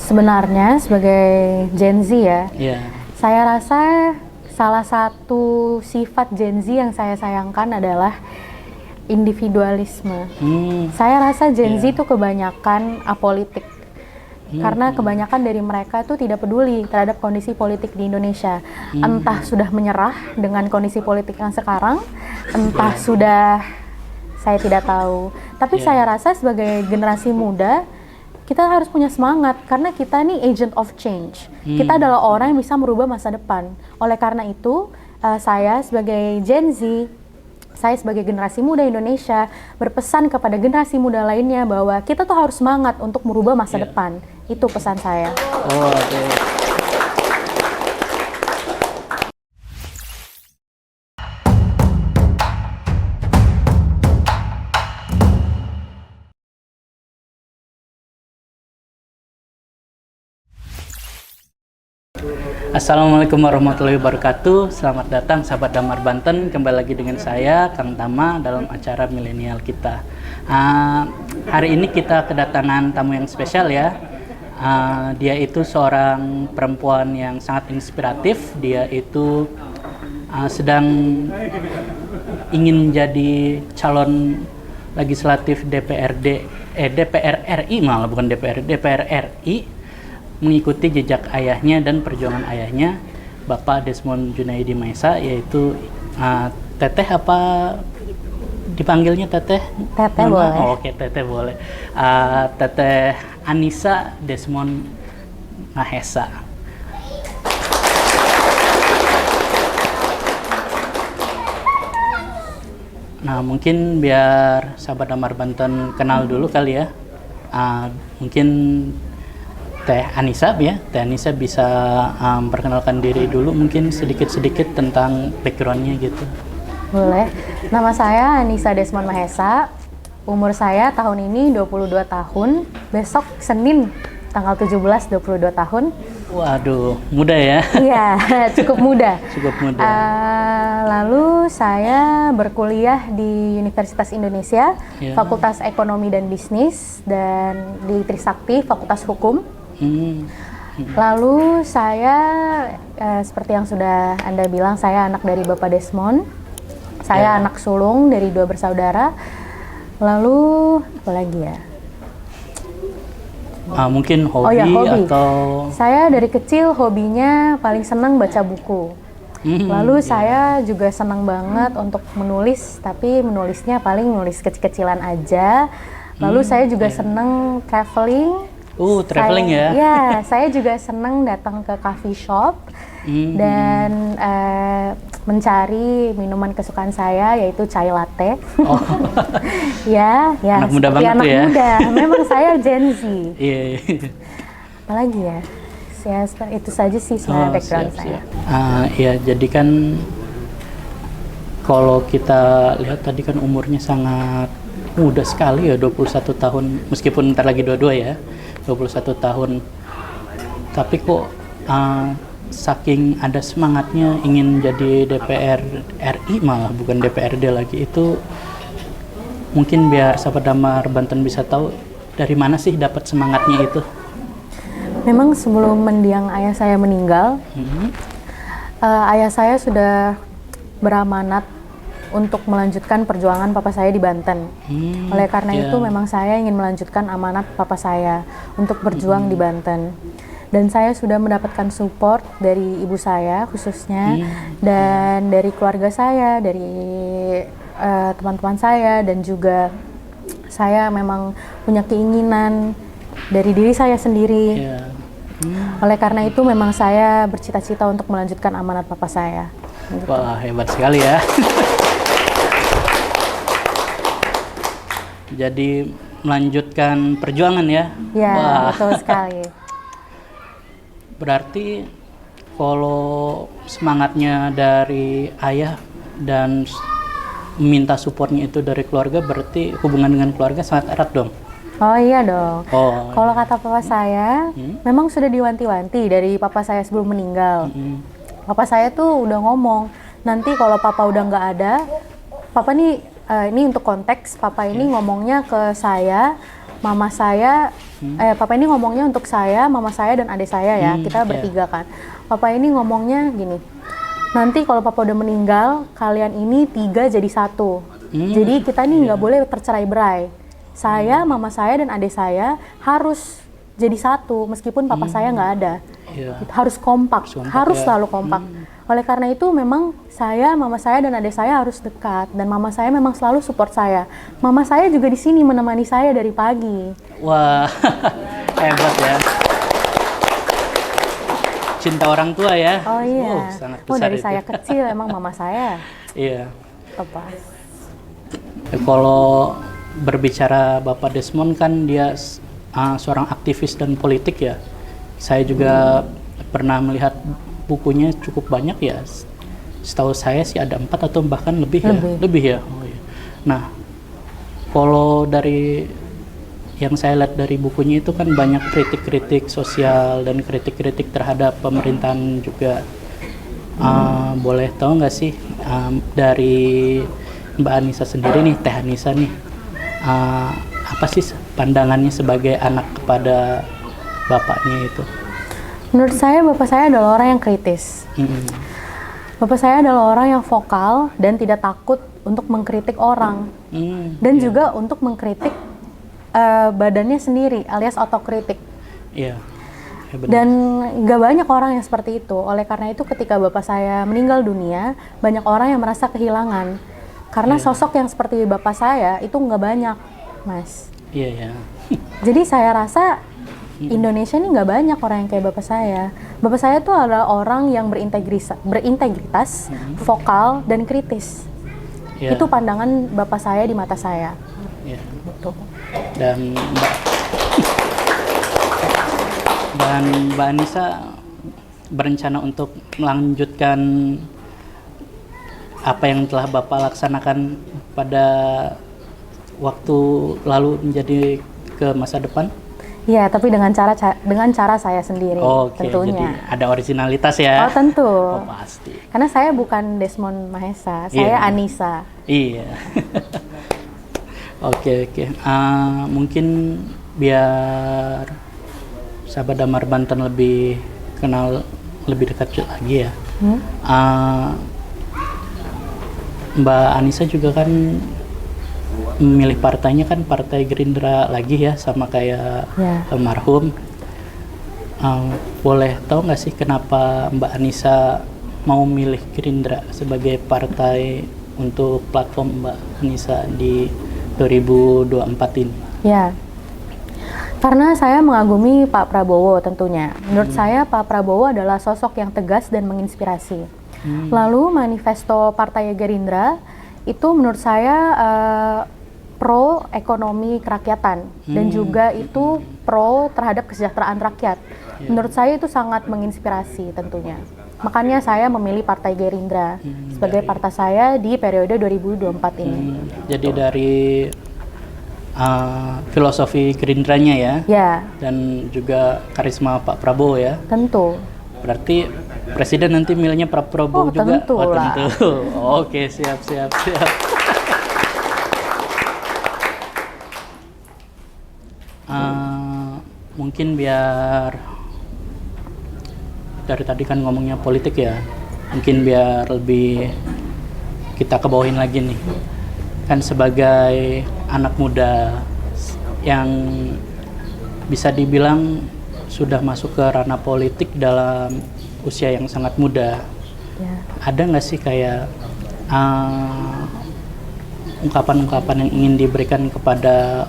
Sebenarnya sebagai Gen Z ya, Iya. saya rasa salah satu sifat Gen Z yang saya sayangkan adalah individualisme. Saya rasa Gen Z itu kebanyakan apolitik. Karena kebanyakan dari mereka itu tidak peduli terhadap kondisi politik di Indonesia. Entah sudah menyerah dengan kondisi politik yang sekarang, entah sudah, saya tidak tahu. Tapi saya rasa sebagai generasi muda, kita harus punya semangat karena kita nih agent of change. Kita adalah orang yang bisa merubah masa depan. Oleh karena itu, saya sebagai Gen Z, saya sebagai generasi muda Indonesia berpesan kepada generasi muda lainnya bahwa kita tuh harus semangat untuk merubah masa depan. Itu pesan saya. Oh, oke. Assalamualaikum warahmatullahi wabarakatuh. Selamat datang sahabat Damar Banten. Kembali lagi dengan saya Kang Tama dalam acara milenial kita. Hari ini kita kedatangan tamu yang spesial ya. Dia itu seorang perempuan yang sangat inspiratif. Dia itu sedang ingin menjadi calon legislatif DPR RI, malah bukan DPR RI, mengikuti jejak ayahnya dan perjuangan ayahnya, Bapak Desmond Junaidi Mahesa, yaitu Teteh, apa dipanggilnya Teteh? Teteh boleh. Oh, oke, Teteh boleh. Teteh Anissa Desmond Mahesa. Nah, mungkin biar sahabat Damar Banten kenal dulu kali ya. Mungkin Teh Anissa ya, Teh Anissa bisa memperkenalkan diri dulu mungkin sedikit-sedikit tentang backgroundnya gitu. Boleh. Nama saya Anissa Desmond Mahesa. Umur saya tahun ini 22 tahun. Besok Senin tanggal 17 22 tahun. Waduh, muda ya. Iya, cukup muda. Cukup muda. Lalu saya berkuliah di Universitas Indonesia, Fakultas Ekonomi dan Bisnis, dan di Trisakti, Fakultas Hukum. Lalu saya, seperti yang sudah Anda bilang, saya anak dari Bapak Desmond. Saya anak sulung dari 2 bersaudara. Lalu, apa lagi ya? Mungkin hobi, hobi atau... Saya dari kecil hobinya paling senang baca buku. Lalu saya juga senang banget untuk menulis, tapi menulisnya paling nulis kecil-kecilan aja. Lalu saya juga senang traveling. Traveling ya? Ya, saya juga senang datang ke coffee shop dan mencari minuman kesukaan saya, yaitu chai latte. Oh. ya, anak muda banget anak ya? muda. Memang saya Gen Z. Iya. Apalagi ya? Itu saja sih sebenarnya background saya. Ya, jadi kan kalau kita lihat tadi kan umurnya sangat muda sekali ya, 21 tahun, meskipun ntar lagi 22 ya, 21 tahun. Tapi kok saking ada semangatnya ingin jadi DPR RI, malah bukan DPRD lagi, itu mungkin biar sahabat Damar Banten bisa tahu dari mana sih dapat semangatnya itu. Memang sebelum mendiang ayah saya meninggal, ayah saya sudah beramanat untuk melanjutkan perjuangan papa saya di Banten. Oleh karena itu memang saya ingin melanjutkan amanat papa saya untuk berjuang di Banten. Dan saya sudah mendapatkan support dari ibu saya khususnya, dan dari keluarga saya, dari teman-teman saya, dan juga saya memang punya keinginan dari diri saya sendiri. Oleh karena itu memang saya bercita-cita untuk melanjutkan amanat papa saya. Gitu. Wah, hebat sekali ya. Jadi melanjutkan perjuangan ya? Ya, betul sekali. Berarti kalau semangatnya dari ayah dan meminta supportnya itu dari keluarga, berarti hubungan dengan keluarga sangat erat dong? Oh iya dong. Kalau kata papa saya, memang sudah diwanti-wanti dari papa saya sebelum meninggal. Papa saya tuh udah ngomong, nanti kalau papa udah nggak ada, papa nih, ini untuk konteks, papa ini ngomongnya ke saya, mama saya Papa ini ngomongnya untuk saya, mama saya, dan adik saya ya. Kita bertiga kan. Papa ini ngomongnya gini, nanti kalau papa udah meninggal, kalian ini 3 jadi 1. Jadi kita ini nggak boleh tercerai berai. Saya, mama saya, dan adik saya harus jadi 1 meskipun papa saya nggak ada. Harus kompak, harus selalu kompak. Oleh karena itu memang saya, mama saya, dan adik saya harus dekat, dan mama saya memang selalu support saya. Mama saya juga di sini menemani saya dari pagi. Wah, hebat ya. Cinta orang tua ya. Oh iya. Sangat besar dari itu. saya kecil emang mama saya. Iya. Apa? Kalau berbicara Bapak Desmond kan dia seorang aktivis dan politik ya. Saya juga pernah melihat bukunya cukup banyak ya. Setahu saya sih ada 4 atau bahkan lebih ya. Lebih ya. Oh, iya. Nah, kalau dari yang saya lihat dari bukunya itu kan banyak kritik-kritik sosial dan kritik-kritik terhadap pemerintahan juga. Boleh tahu nggak sih dari Mbak Anissa sendiri nih, Teh Anissa nih, apa sih pandangannya sebagai anak kepada bapaknya itu? Menurut saya, bapak saya adalah orang yang kritis. Bapak saya adalah orang yang vokal dan tidak takut untuk mengkritik orang. Dan juga untuk mengkritik badannya sendiri, alias otokritik. Iya. Dan gak banyak orang yang seperti itu. Oleh karena itu ketika bapak saya meninggal dunia, banyak orang yang merasa kehilangan. Karena sosok yang seperti bapak saya itu gak banyak, Mas. Iya. Jadi saya rasa Indonesia ini nggak banyak orang yang kayak bapak saya. Bapak saya tuh adalah orang yang berintegritas, vokal, dan kritis. Itu pandangan bapak saya di mata saya. Gitu. Dan Mbak Anissa berencana untuk melanjutkan apa yang telah Bapak laksanakan pada waktu lalu menjadi ke masa depan? Iya, tapi dengan cara saya sendiri, tentunya. Jadi ada originalitas ya? Oh, tentu. Oh, pasti. Karena saya bukan Desmond Mahesa, saya Anissa. Iya. Oke. Mungkin biar sahabat Damar Banten lebih kenal lebih dekat lagi ya. Mbak Anissa juga kan memilih partainya kan Partai Gerindra lagi ya, sama kayak almarhum. Boleh tahu nggak sih kenapa Mbak Anissa mau milih Gerindra sebagai partai untuk platform Mbak Anissa di 2024 ini? Ya, karena saya mengagumi Pak Prabowo tentunya. Menurut saya Pak Prabowo adalah sosok yang tegas dan menginspirasi. Lalu manifesto Partai Gerindra itu menurut saya pro ekonomi kerakyatan dan juga itu pro terhadap kesejahteraan rakyat. Menurut saya itu sangat menginspirasi tentunya. Makanya saya memilih Partai Gerindra sebagai partai saya di periode 2024 ini. Jadi dari filosofi Gerindranya ya, dan juga karisma Pak Prabowo ya. Tentu. Berarti Presiden nanti milihnya Pak Prabowo juga? Tentu lah. Tentu. Oke, siap. Mungkin biar dari tadi kan ngomongnya politik ya, mungkin biar lebih kita kebawain lagi nih, kan sebagai anak muda yang bisa dibilang sudah masuk ke ranah politik dalam usia yang sangat muda, ada nggak sih kayak ungkapan-ungkapan yang ingin diberikan kepada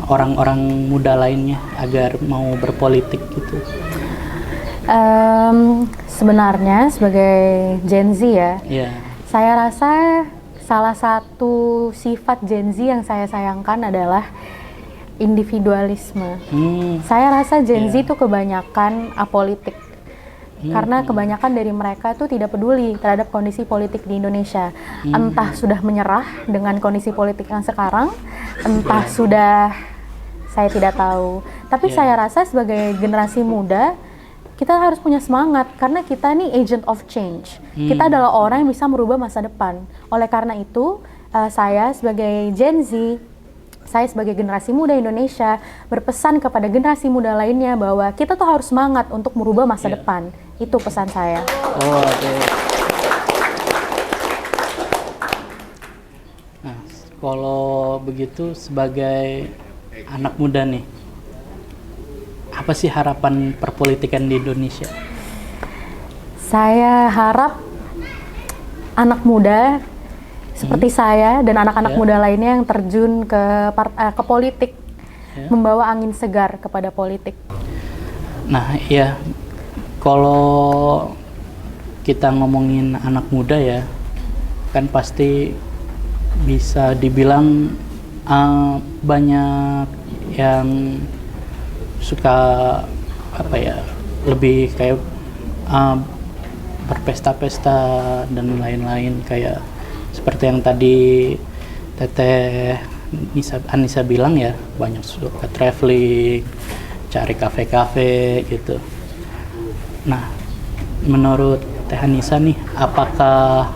orang-orang muda lainnya agar mau berpolitik gitu? Sebenarnya sebagai Gen Z ya, saya rasa salah satu sifat Gen Z yang saya sayangkan adalah individualisme. Saya rasa Gen Z itu kebanyakan apolitik. Karena kebanyakan dari mereka itu tidak peduli terhadap kondisi politik di Indonesia. Entah sudah menyerah dengan kondisi politik yang sekarang, entah sudah, saya tidak tahu. Tapi saya rasa sebagai generasi muda, kita harus punya semangat karena kita nih agent of change. Kita adalah orang yang bisa merubah masa depan. Oleh karena itu, saya sebagai Gen Z saya sebagai generasi muda Indonesia berpesan kepada generasi muda lainnya bahwa kita tuh harus semangat untuk merubah masa depan. Itu pesan saya. Oh, oke. Nah, kalau begitu sebagai anak muda nih, apa sih harapan perpolitikan di Indonesia? Saya harap anak muda seperti saya dan anak-anak muda lainnya yang terjun ke politik membawa angin segar kepada politik. Nah, ya kalau kita ngomongin anak muda ya, kan pasti bisa dibilang banyak yang suka lebih kayak berpesta-pesta dan lain-lain, kayak seperti yang tadi Teteh Anissa bilang ya, banyak suka traveling, cari kafe-kafe gitu. Nah, menurut Teh Anissa nih, apakah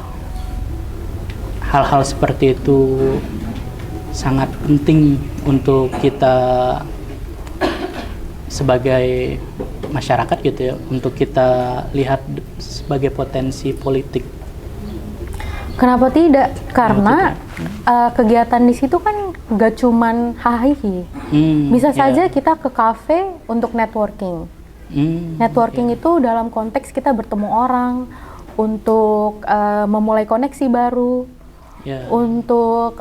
hal-hal seperti itu sangat penting untuk kita sebagai masyarakat gitu ya, untuk kita lihat sebagai potensi politik? Kenapa tidak? Karena kegiatan di situ kan gak cuman hahihi. Bisa saja kita ke kafe untuk networking. Networking itu dalam konteks kita bertemu orang, untuk memulai koneksi baru, untuk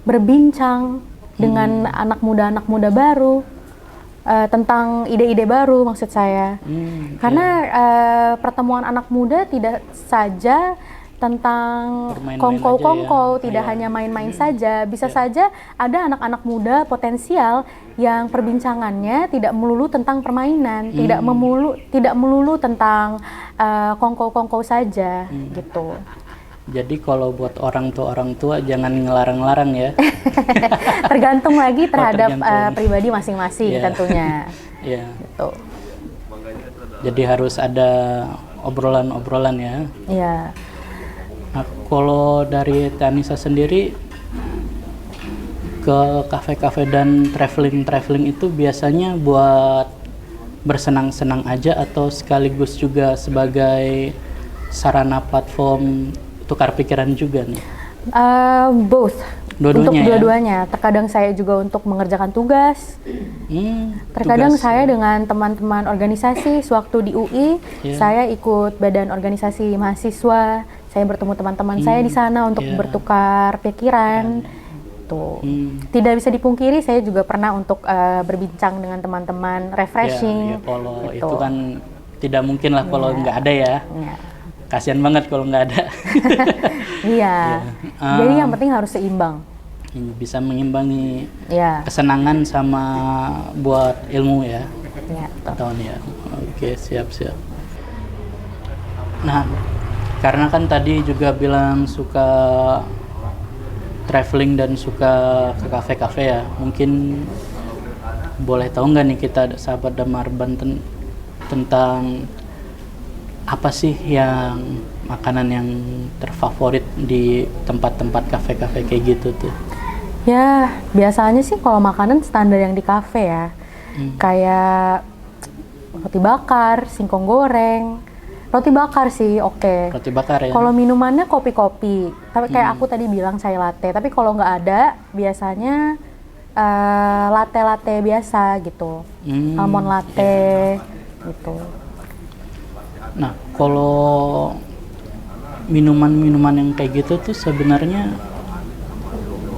berbincang dengan anak muda baru, tentang ide-ide baru maksud saya. Karena pertemuan anak muda tidak saja tentang kongko-kongko, tidak hanya main-main saja. Bisa saja ada anak-anak muda potensial yang perbincangannya tidak melulu tentang permainan, tidak melulu tentang kongko-kongko saja gitu. Jadi kalau buat orang tua jangan ngelarang-larang ya. Tergantung lagi terhadap pribadi masing-masing tentunya. Gitu. Jadi harus ada obrolan-obrolan ya. Iya. Nah, kalau dari Teh Anissa sendiri ke kafe-kafe dan traveling itu biasanya buat bersenang-senang aja atau sekaligus juga sebagai sarana platform tukar pikiran juga nih? Both. Dua-duanya, untuk dua-duanya. Terkadang saya juga untuk mengerjakan tugas. Terkadang saya dengan teman-teman organisasi. Sewaktu di UI, saya ikut badan organisasi mahasiswa. Saya bertemu teman-teman saya di sana untuk bertukar pikiran. Tuh. Tidak bisa dipungkiri, saya juga pernah untuk berbincang dengan teman-teman, refreshing. Kalau gitu. itu kan tidak mungkin lah kalau nggak ada ya. Kasian banget kalau nggak ada. Iya. Jadi yang penting harus seimbang. Bisa mengimbangi kesenangan sama buat ilmu ya. Tahun ya. Oke, siap. Nah, karena kan tadi juga bilang suka traveling dan suka ke kafe-kafe ya. Mungkin boleh tahu nggak nih kita sahabat Damar Banten tentang apa sih yang makanan yang terfavorit di tempat-tempat kafe-kafe kayak gitu tuh? Ya, biasanya sih kalau makanan standar yang di kafe ya. Kayak roti bakar, singkong goreng. Roti bakar sih oke. Roti bakar ya. Kalau minumannya kopi-kopi. Tapi kayak aku tadi bilang chai latte. Tapi kalau nggak ada, biasanya latte biasa gitu. Almond latte gitu. Nah, kalau minuman-minuman yang kayak gitu tuh sebenarnya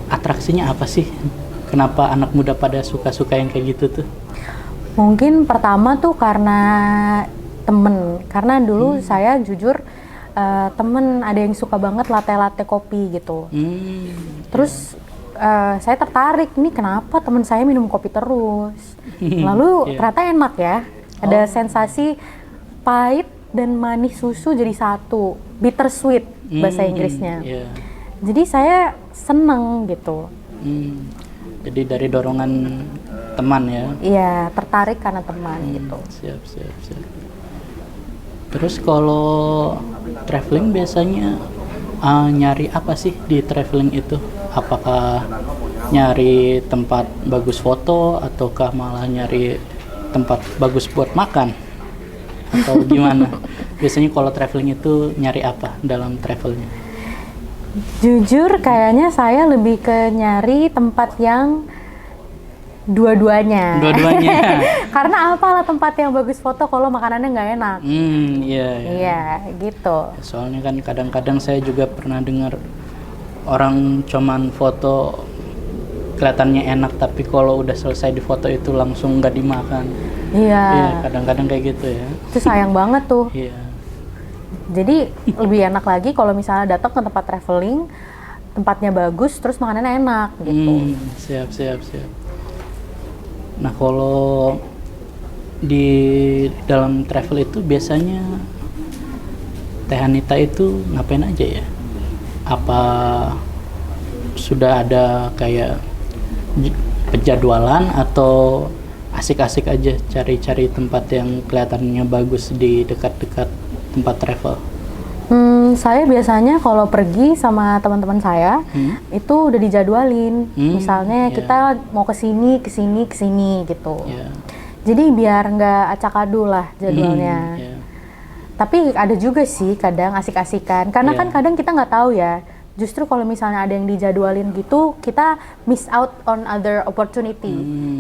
atraksinya apa sih? Kenapa anak muda pada suka-suka yang kayak gitu tuh? Mungkin pertama tuh karena temen. Karena dulu saya jujur temen ada yang suka banget latte kopi gitu. Terus saya tertarik, nih kenapa temen saya minum kopi terus? Lalu ternyata enak ya. Ada sensasi pahit dan manis susu jadi satu, bittersweet bahasa Inggrisnya. Jadi saya seneng gitu. Jadi dari dorongan teman ya? Iya, tertarik karena teman gitu. Siap. Terus kalau traveling biasanya nyari apa sih di traveling itu? Apakah nyari tempat bagus foto ataukah malah nyari tempat bagus buat makan atau gimana? Biasanya kalau traveling itu nyari apa dalam travelnya? Jujur kayaknya saya lebih ke nyari tempat yang dua-duanya. Karena apalah tempat yang bagus foto kalau makanannya nggak enak. Iya. Iya, gitu. Soalnya kan kadang-kadang saya juga pernah dengar orang cuman foto kelihatannya enak, tapi kalau udah selesai di foto itu langsung nggak dimakan. Iya. Iya, kadang-kadang kayak gitu ya. Itu sayang banget tuh. Iya. Jadi lebih enak lagi kalau misalnya datang ke tempat traveling, tempatnya bagus, terus makanannya enak gitu. Siap. Nah, kalau di dalam travel itu biasanya Teh Anita itu ngapain aja ya? Apa sudah ada kayak penjadwalan atau asik-asik aja cari-cari tempat yang kelihatannya bagus di dekat-dekat tempat travel? Saya biasanya kalau pergi sama teman-teman saya itu udah dijadwalin. Misalnya kita mau ke sini gitu. Jadi biar nggak acak-adu lah jadwalnya. Tapi ada juga sih kadang asik-asikan. Karena kan kadang kita nggak tahu ya. Justru kalau misalnya ada yang dijadwalin gitu, kita miss out on other opportunity.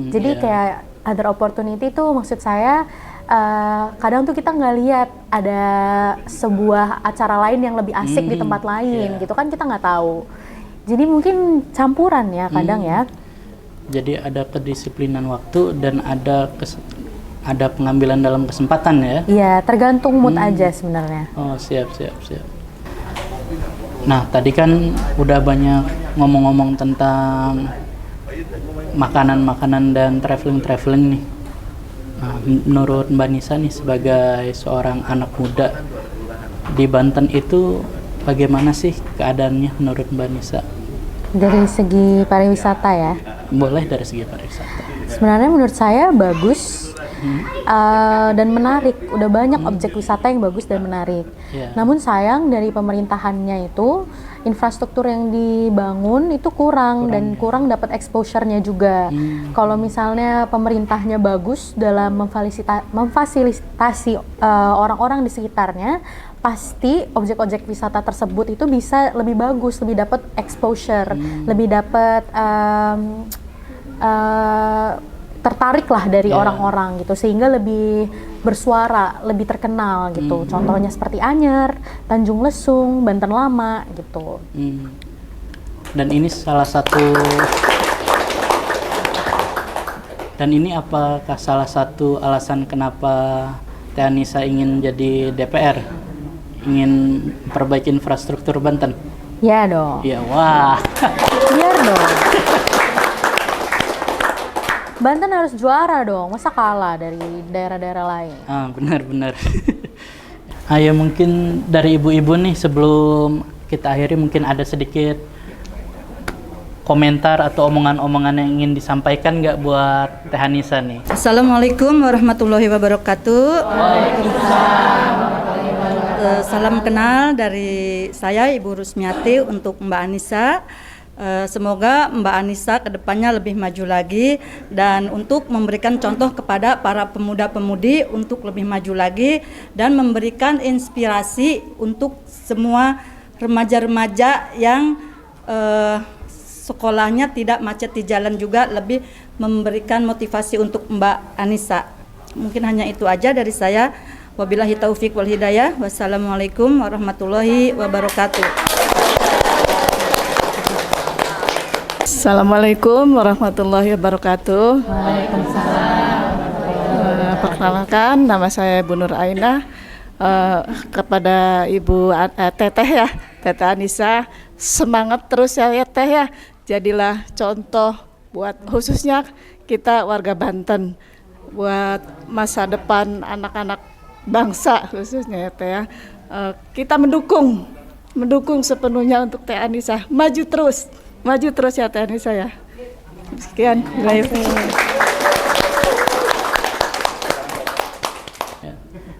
Jadi kayak other opportunity itu maksud saya kadang tuh kita nggak lihat ada sebuah acara lain yang lebih asik di tempat lain gitu kan, kita nggak tahu. Jadi mungkin campuran ya kadang ya. Jadi ada kedisiplinan waktu dan ada pengambilan dalam kesempatan ya. Iya, tergantung mood aja sebenarnya. Oh, siap. Nah, tadi kan udah banyak ngomong-ngomong tentang makanan-makanan dan traveling nih. Nah, menurut Mbak Nisa nih sebagai seorang anak muda di Banten itu bagaimana sih keadaannya menurut Mbak Nisa? Dari segi pariwisata ya? Boleh dari segi pariwisata. Sebenarnya menurut saya bagus dan menarik. Udah banyak objek wisata yang bagus dan menarik. Namun sayang dari pemerintahannya itu infrastruktur yang dibangun itu kurang dan kurang dapat exposure-nya juga. Kalau misalnya pemerintahnya bagus dalam memfasilitasi orang-orang di sekitarnya, pasti objek-objek wisata tersebut itu bisa lebih bagus, lebih dapat exposure, lebih dapat tertarik lah dari orang-orang gitu, sehingga lebih bersuara, lebih terkenal gitu. Contohnya seperti Anyer, Tanjung Lesung, Banten Lama gitu. Dan ini apakah salah satu alasan kenapa Teh Anissa ingin jadi DPR? Ingin memperbaiki infrastruktur Banten? Ya dong. Ya, wah. Biar dong. Banten harus juara dong, masa kalah dari daerah-daerah lain? Benar. Ayo mungkin dari ibu-ibu nih sebelum kita akhiri mungkin ada sedikit komentar atau omongan-omongan yang ingin disampaikan nggak buat Teh Anissa nih? Assalamualaikum warahmatullahi wabarakatuh. Waalaikumsalam. Salam kenal dari saya Ibu Rusmiati untuk Mbak Anissa. Semoga Mbak Anissa kedepannya lebih maju lagi dan untuk memberikan contoh kepada para pemuda-pemudi untuk lebih maju lagi dan memberikan inspirasi untuk semua remaja-remaja yang sekolahnya tidak macet di jalan, juga lebih memberikan motivasi untuk Mbak Anissa. Mungkin hanya itu aja dari saya. Wabillahi taufik wal hidayah. Wassalamualaikum warahmatullahi wabarakatuh. Assalamualaikum warahmatullahi wabarakatuh. Waalaikumsalam. Perkenalkan, nama saya Bu Nur Ainah. Kepada Ibu Teteh ya, Teteh Anissa, semangat terus ya Teh ya. Jadilah contoh buat khususnya kita warga Banten, buat masa depan anak-anak bangsa khususnya ya Teh ya. Kita mendukung sepenuhnya untuk Teh Anissa, maju terus ya Teh Anissa ya. Sekian.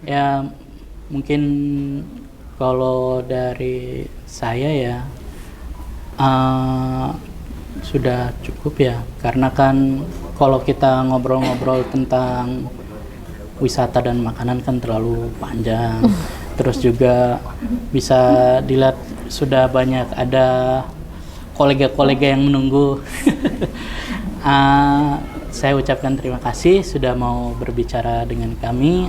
Ya mungkin Kalau dari saya ya sudah cukup ya, karena kan kalau kita ngobrol-ngobrol tentang wisata dan makanan kan terlalu panjang. Terus juga bisa dilihat sudah banyak ada kolega-kolega yang menunggu. Saya ucapkan terima kasih sudah mau berbicara dengan kami.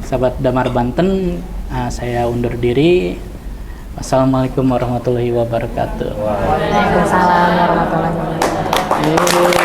Sahabat Damar Banten, saya undur diri. Wassalamualaikum warahmatullahi wabarakatuh. Waalaikumsalam warahmatullahi wabarakatuh.